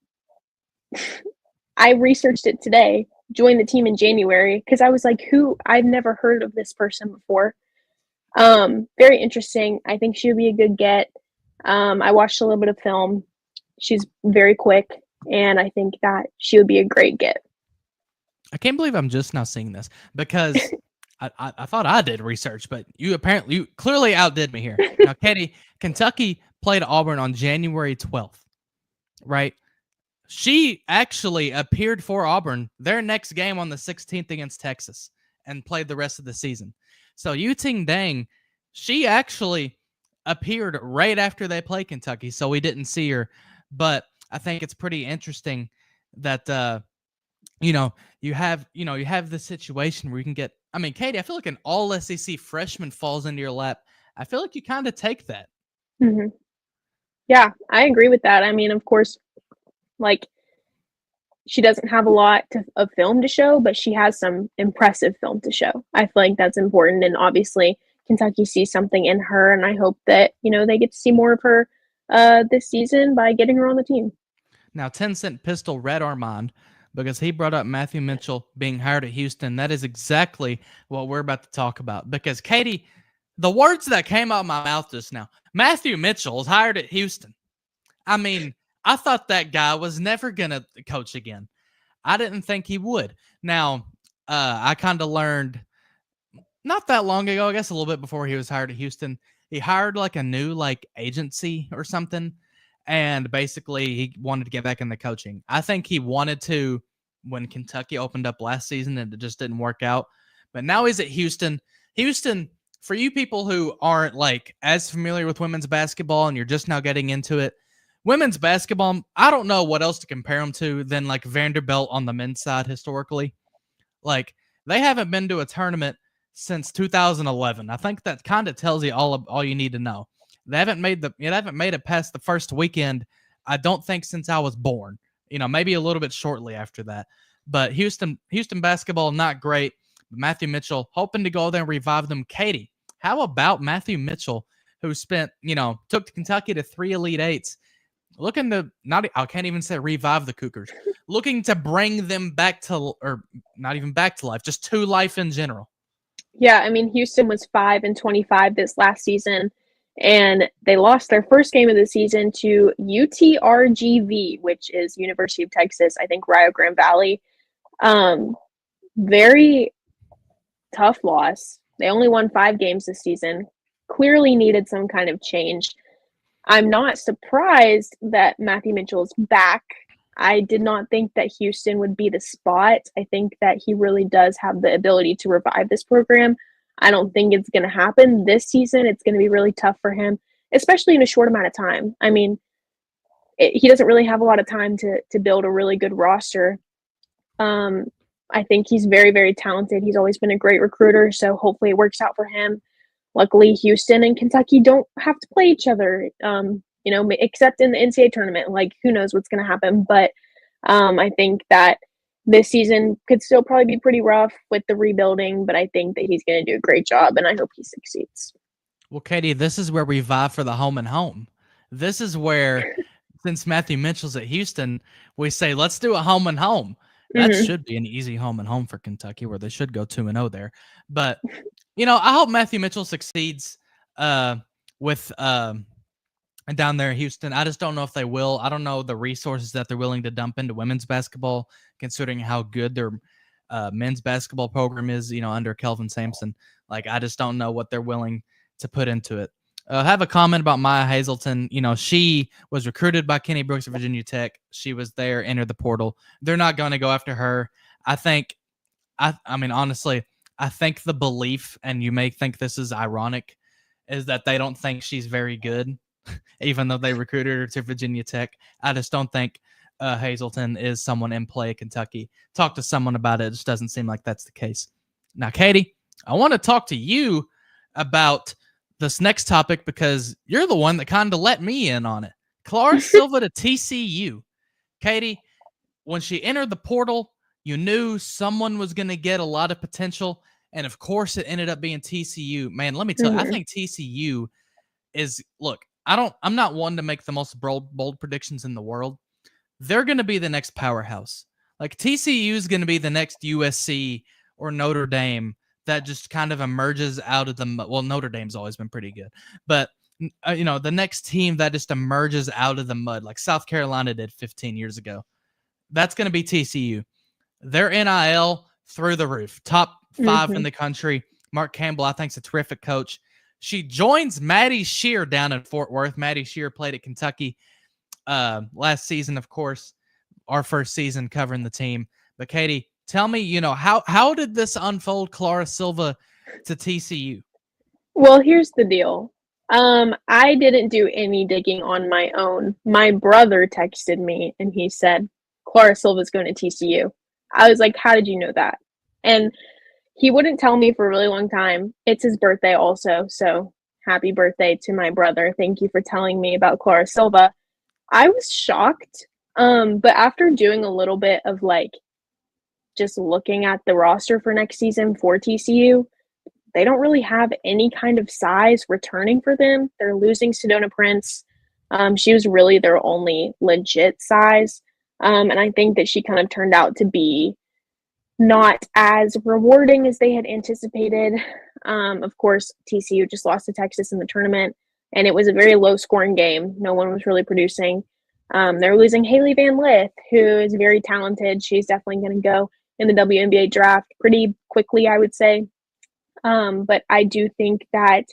I researched it today, joined the team in January, because I was like, I've never heard of this person before. Very interesting. I think she would be a good get. I watched a little bit of film. She's very quick, and I think that she would be a great get. I can't believe I'm just now seeing this because I thought I did research, but you clearly outdid me here. Now, Katie, Kentucky played Auburn on January 12th, right? She actually appeared for Auburn their next game on the 16th against Texas and played the rest of the season. So Yuting Deng, she actually appeared right after they played Kentucky, so we didn't see her. But I think it's pretty interesting that you have the situation where you can get. I mean, Katie, I feel like an all SEC freshman falls into your lap. I feel like you kind of take that. Mm-hmm. Yeah, I agree with that. I mean, of course, like, she doesn't have a lot of film to show, but she has some impressive film to show. I feel like that's important, and obviously Kentucky sees something in her, and I hope that they get to see more of her this season by getting her on the team. Now, 10-cent pistol read our mind because he brought up Matthew Mitchell being hired at Houston. That is exactly what we're about to talk about. Because, Katie, the words that came out of my mouth just now, Matthew Mitchell is hired at Houston. I mean, I thought that guy was never going to coach again. I didn't think he would. Now, I kind of learned not that long ago, I guess a little bit before he was hired at Houston, he hired like a new agency or something. And basically, he wanted to get back into coaching. I think he wanted to when Kentucky opened up last season, and it just didn't work out. But now he's at Houston. Houston, for you people who aren't as familiar with women's basketball and you're just now getting into it, women's basketball, I don't know what else to compare them to than Vanderbilt on the men's side historically. They haven't been to a tournament since 2011. I think that kind of tells you all you need to know. They haven't made it past the first weekend, I don't think, since I was born. Maybe a little bit shortly after that. But Houston basketball, not great. Matthew Mitchell hoping to go there and revive them. Katie, how about Matthew Mitchell, who took Kentucky to 3 Elite Eights, looking to I can't even say revive the Cougars, looking to bring them back to, or not even back to life, just to life in general. Yeah, I mean, Houston was 5-25 this last season, and they lost their first game of the season to UTRGV, which is University of Texas, I think Rio Grande Valley. Very tough loss. They only won 5 games this season. Clearly needed some kind of change. I'm not surprised that Matthew Mitchell is back. I did not think that Houston would be the spot. I think that he really does have the ability to revive this program. I don't think it's going to happen this season. It's going to be really tough for him, especially in a short amount of time. I mean, he doesn't really have a lot of time to build a really good roster. Um, I think he's very, very talented. He's always been a great recruiter, so hopefully it works out for him. Luckily, Houston and Kentucky don't have to play each other, except in the NCAA tournament. Like, who knows what's going to happen? But I think that this season could still probably be pretty rough with the rebuilding, but I think that he's going to do a great job, and I hope he succeeds. Well, Katie, this is where we vie for the home and home. This is where, since Matthew Mitchell's at Houston, we say, let's do a home and home. That should be an easy home and home for Kentucky, where they should go 2-0 there. But, I hope Matthew Mitchell succeeds with down there in Houston. I just don't know if they will. I don't know the resources that they're willing to dump into women's basketball, considering how good their men's basketball program is, under Kelvin Sampson. Like, I just don't know what they're willing to put into it. I have a comment about Maya Hazelton. She was recruited by Kenny Brooks at Virginia Tech. She was there, entered the portal. They're not going to go after her. I mean, honestly, I think the belief, and you may think this is ironic, is that they don't think she's very good, even though they recruited her to Virginia Tech. I just don't think Hazelton is someone in play at Kentucky. Talk to someone about it. It just doesn't seem like that's the case. Now, Katie, I want to talk to you about this next topic because you're the one that kind of let me in on it. Clara Silva to TCU. Katie, when she entered the portal, you knew someone was going to get a lot of potential, and of course it ended up being TCU. Man, let me tell you, I think TCU is, look, I'm not one to make the most bold predictions in the world. They're going to be the next powerhouse. Like, TCU is going to be the next USC or Notre Dame that just kind of emerges out of the, well, Notre Dame's always been pretty good, but the next team that just emerges out of the mud, like South Carolina did 15 years ago. That's going to be TCU. Their NIL through the roof, top 5 in the country. Mark Campbell, I think, is a terrific coach. She joins Maddie Shear down in Fort Worth. Maddie Shear played at Kentucky last season, of course, our first season covering the team. But Katie, tell me, how did this unfold, Clara Silva to TCU? Well, here's the deal. I didn't do any digging on my own. My brother texted me and he said, Clara Silva's going to TCU. I was like, how did you know that? And he wouldn't tell me for a really long time. It's his birthday also, so happy birthday to my brother. Thank you for telling me about Clara Silva. I was shocked, but after doing a little bit of just looking at the roster for next season for TCU, they don't really have any kind of size returning for them. They're losing Sedona Prince. She was really their only legit size. And I think that she kind of turned out to be not as rewarding as they had anticipated. Of course, TCU just lost to Texas in the tournament, and it was a very low-scoring game. No one was really producing. They're losing Haley Van Lith, who is very talented. She's definitely going to go in the WNBA draft pretty quickly, I would say. But I do think that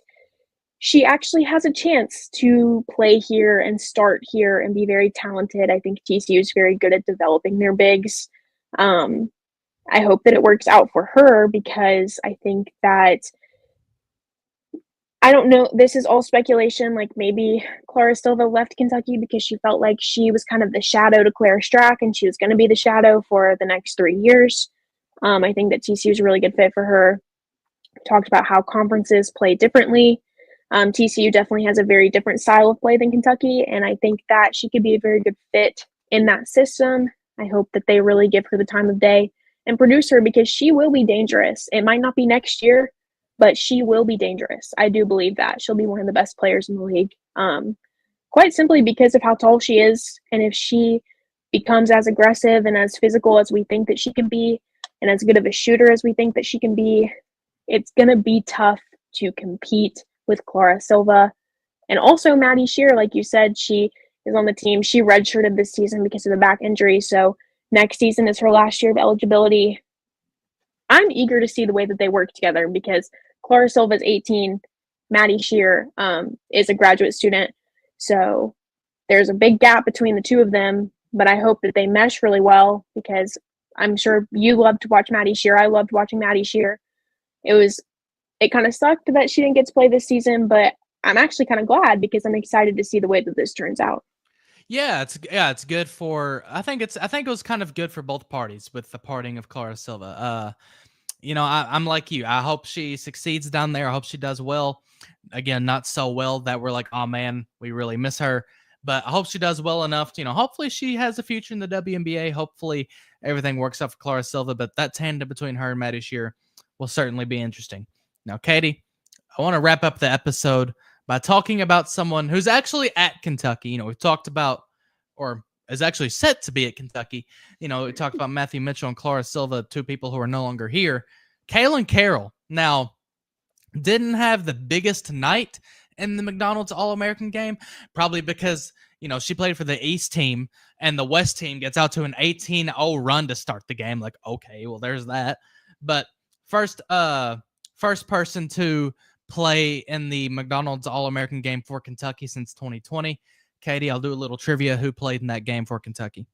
she actually has a chance to play here and start here and be very talented. I think TCU is very good at developing their bigs. I hope that it works out for her because I think that, I don't know, this is all speculation. Like, maybe Clara Silva left Kentucky because she felt like she was kind of the shadow to Claire Strack and she was going to be the shadow for the next 3 years. I think that TCU is a really good fit for her. Talked about how conferences play differently. TCU definitely has a very different style of play than Kentucky, and I think that she could be a very good fit in that system. I hope that they really give her the time of day and produce her because she will be dangerous. It might not be next year, but she will be dangerous. I do believe that. She'll be one of the best players in the league, quite simply because of how tall she is, and if she becomes as aggressive and as physical as we think that she can be, and as good of a shooter as we think that she can be, it's going to be tough to compete with Clara Silva. And also Maddie Shear, like you said, she is on the team. She redshirted this season because of the back injury, so next season is her last year of eligibility. I'm eager to see the way that they work together because Clara Silva is 18. Maddie Shear is a graduate student. So there's a big gap between the two of them, but I hope that they mesh really well because I'm sure you love to watch Maddie Shear. I loved watching Maddie Shear. It was it kind of sucked that she didn't get to play this season, but I'm actually kind of glad because I'm excited to see the way that this turns out. Yeah, it's good for. I think it was kind of good for both parties with the parting of Clara Silva. I'm like you. I hope she succeeds down there. I hope she does well. Again, not so well that we're like, oh man, we really miss her. But I hope she does well enough to, hopefully she has a future in the WNBA. Hopefully everything works out for Clara Silva. But that tandem between her and Maddie Shear will certainly be interesting. Now, Katie, I want to wrap up the episode by talking about someone who's actually at Kentucky. We've talked about, or is actually set to be at Kentucky. We talked about Matthew Mitchell and Clara Silva, two people who are no longer here. Kaylin Carroll, now, didn't have the biggest night in the McDonald's All-American game, probably because, she played for the East team, and the West team gets out to an 18-0 run to start the game. Like, okay, well, there's that. But first person to play in the McDonald's All-American game for Kentucky since 2020. Katie, I'll do a little trivia. Who played in that game for Kentucky?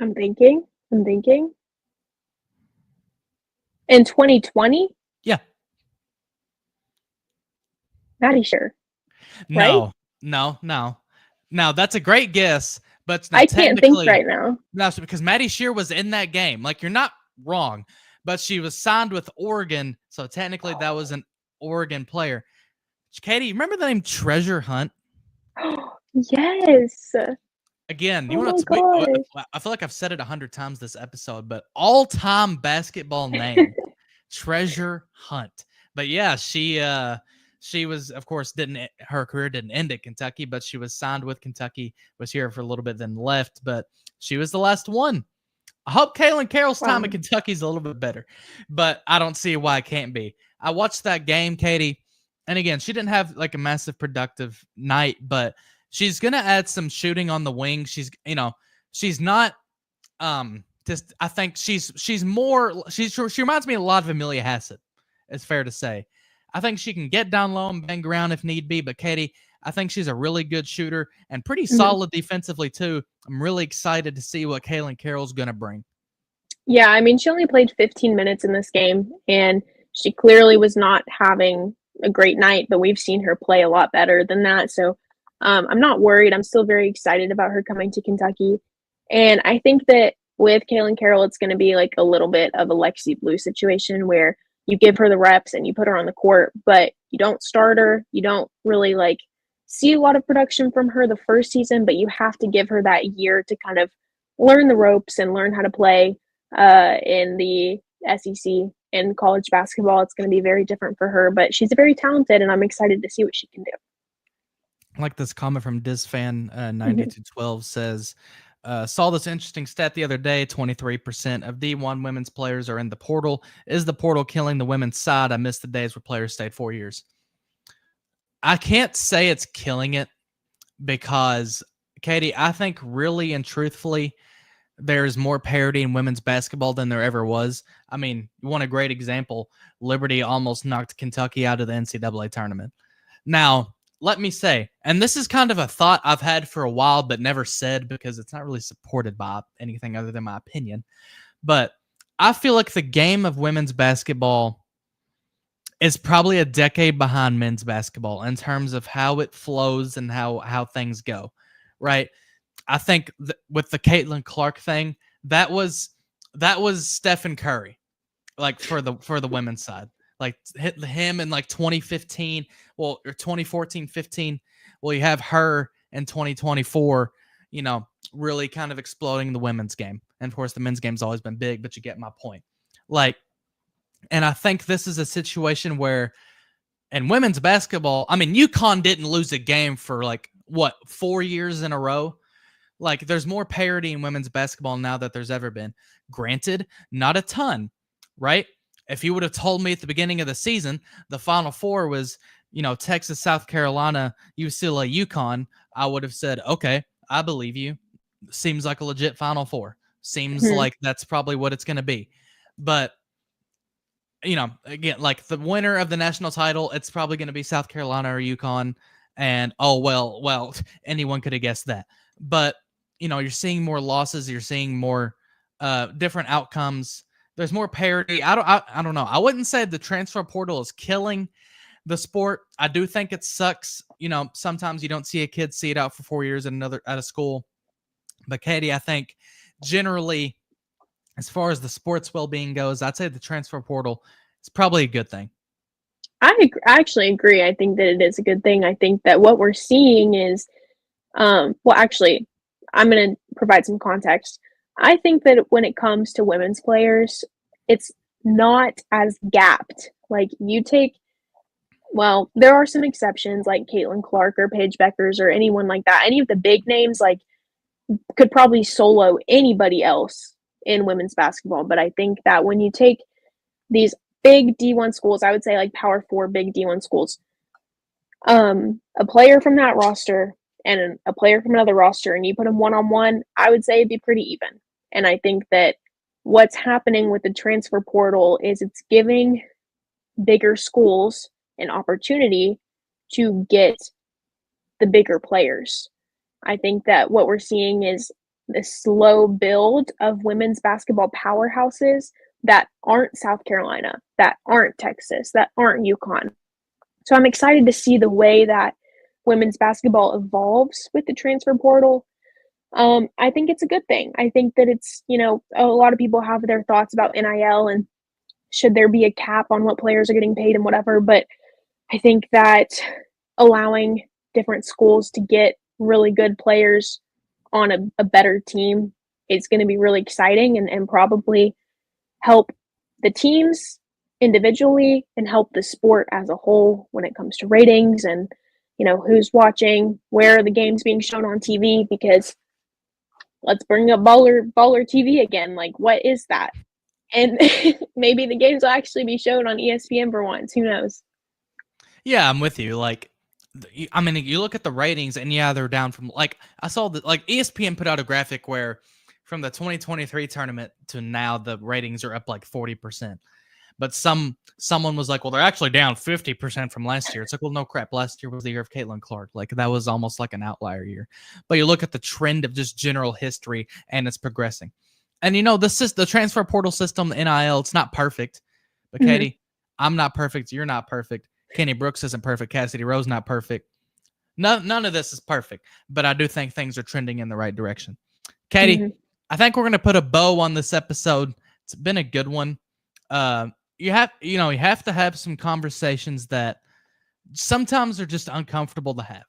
I'm thinking. In 2020? Yeah. Maddie Shear. No, right? No. Now, that's a great guess, but it's not I can't think right now. No, because Maddie Shear was in that game. Like, you're not wrong, but she was signed with Oregon, so technically that was an Oregon player. Katie, you remember the name Treasure Hunt? Yes. Again, I feel like I've said it 100 times this episode, but all-time basketball name, Treasure Hunt. But yeah, she was, of course, her career didn't end at Kentucky, but she was signed with Kentucky, was here for a little bit, then left, but she was the last one. I hope Kaylin Carroll's time at Kentucky is a little bit better, but I don't see why it can't be. I watched that game, Katie, and again, she didn't have like a massive productive night, but she's gonna add some shooting on the wing. She's not just. I think she reminds me a lot of Amelia Hassett. It's fair to say. I think she can get down low and bang around if need be. But Katie, I think she's a really good shooter and pretty solid defensively too. I'm really excited to see what Kaylin Carroll's gonna bring. Yeah, I mean, she only played 15 minutes in this game, and she clearly was not having a great night. But we've seen her play a lot better than that. So I'm not worried. I'm still very excited about her coming to Kentucky. And I think that with Kaylin Carroll, it's going to be like a little bit of a Lexi Blue situation where you give her the reps and you put her on the court, but you don't start her. You don't really like see a lot of production from her the first season, but you have to give her that year to kind of learn the ropes and learn how to play in the SEC. In college basketball, it's going to be very different for her, but she's very talented, and I'm excited to see what she can do. I like this comment from DizFan9212 says, saw this interesting stat the other day, 23% of D1 women's players are in the portal. Is the portal killing the women's side? I miss the days where players stayed 4 years. I can't say it's killing it because, Katie, I think really and truthfully, there's more parity in women's basketball than there ever was. I mean, you want a great example. Liberty almost knocked Kentucky out of the NCAA tournament. Now, let me say, and this is kind of a thought I've had for a while but never said because it's not really supported by anything other than my opinion, but I feel like the game of women's basketball is probably a decade behind men's basketball in terms of how it flows and how things go, right? I think with the Caitlin Clark thing, that was Stephen Curry, like for the women's side. Like hit him in like 2015, or 2014, 15. Well, you have her in 2024, really kind of exploding the women's game. And of course, the men's game's always been big, but you get my point. And I think this is a situation where in women's basketball, I mean, UConn didn't lose a game for 4 years in a row. Like, there's more parity in women's basketball now that there's ever been. Granted, not a ton, right? If you would have told me at the beginning of the season, the Final Four was, Texas, South Carolina, UCLA, UConn, I would have said, okay, I believe you. Seems like a legit Final Four. Seems like that's probably what it's going to be. But, again, like the winner of the national title, it's probably going to be South Carolina or UConn. And, well, anyone could have guessed that. But, you're seeing more losses. You're seeing more different outcomes. There's more parity. I don't know. I wouldn't say the transfer portal is killing the sport. I do think it sucks. Sometimes you don't see a kid see it out for 4 years at a school. But Katie, I think generally, as far as the sports well-being goes, I'd say the transfer portal is probably a good thing. I actually agree. I think that it is a good thing. I think that what we're seeing is, actually, I'm going to provide some context. I think that when it comes to women's players, it's not as gapped. Like there are some exceptions like Caitlin Clark or Paige Beckers or anyone like that. Any of the big names could probably solo anybody else in women's basketball. But I think that when you take these big D1 schools, I would say like Power 4 big D1 schools, a player from that roster and a player from another roster, and you put them one-on-one, I would say it'd be pretty even. And I think that what's happening with the transfer portal is it's giving bigger schools an opportunity to get the bigger players. I think that what we're seeing is the slow build of women's basketball powerhouses that aren't South Carolina, that aren't Texas, that aren't UConn. So I'm excited to see the way that women's basketball evolves with the transfer portal. I think it's a good thing. I think that it's, a lot of people have their thoughts about NIL and should there be a cap on what players are getting paid and whatever. But I think that allowing different schools to get really good players on a better team is going to be really exciting and probably help the teams individually and help the sport as a whole when it comes to ratings and, who's watching, where are the games being shown on TV, because let's bring up baller TV again. Like, what is that? And maybe the games will actually be shown on ESPN for once. Who knows? Yeah, I'm with you. Like, I mean, you look at the ratings, and yeah, they're down from I saw that ESPN put out a graphic where from the 2023 tournament to now the ratings are up like 40%. But someone was like, well, they're actually down 50% from last year. It's like, well, no crap. Last year was the year of Caitlin Clark. Like, that was almost like an outlier year. But you look at the trend of just general history, and it's progressing. And the transfer portal system, the NIL, it's not perfect. But Katie, I'm not perfect. You're not perfect. Kenny Brooks isn't perfect. Cassidy Rowe's not perfect. None of this is perfect. But I do think things are trending in the right direction. Katie, I think we're going to put a bow on this episode. It's been a good one. You have to have some conversations that sometimes are just uncomfortable to have.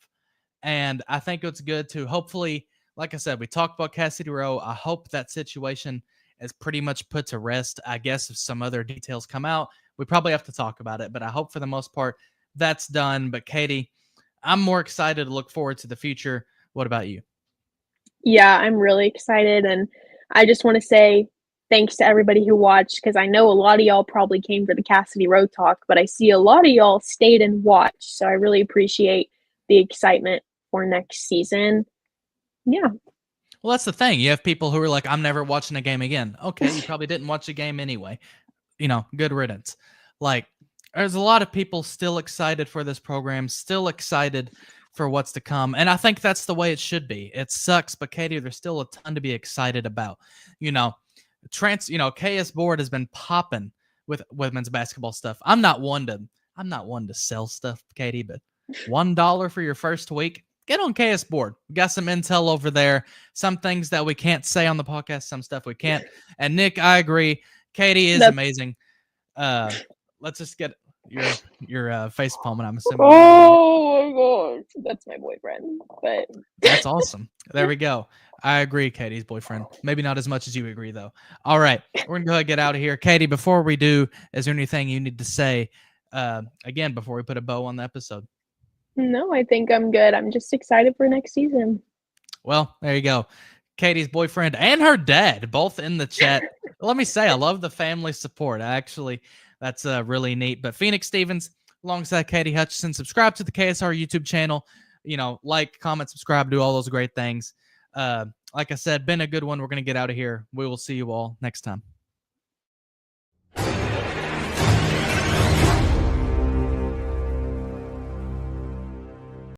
And I think it's good to hopefully, like I said, we talked about Cassidy Rowe. I hope that situation is pretty much put to rest. I guess if some other details come out, we probably have to talk about it. But I hope for the most part that's done. But Katie, I'm more excited to look forward to the future. What about you? Yeah, I'm really excited. And I just want to say thanks to everybody who watched, because I know a lot of y'all probably came for the Cassidy Rowe talk, but I see a lot of y'all stayed and watched. So I really appreciate the excitement for next season. Yeah. Well, that's the thing. You have people who are like, I'm never watching a game again. Okay, you probably didn't watch a game anyway. Good riddance. Like, there's a lot of people still excited for this program, still excited for what's to come. And I think that's the way it should be. It sucks, but Katie, there's still a ton to be excited about. KS Board has been popping with women's basketball stuff. I'm not one to sell stuff, Katie, but $1 for your first week. Get on KS Board. We got some intel over there. Some things that we can't say on the podcast, some stuff we can't. And Nick, I agree. Katie is amazing. Let's just get your face palm, and I'm assuming. Oh my gosh, that's my boyfriend. But that's awesome. There we go. I agree, Katie's boyfriend. Maybe not as much as you agree, though. All right, we're gonna go ahead and get out of here. Katie, before we do, is there anything you need to say again before we put a bow on the episode? No, I think I'm good. I'm just excited for next season. Well, there you go. Katie's boyfriend and her dad, both in the chat. Let me say, I love the family support. That's really neat. But Phoenix Stevens, alongside Katie Hutchison, subscribe to the KSR YouTube channel. Like, comment, subscribe, do all those great things. Like I said, been a good one. We're going to get out of here. We will see you all next time.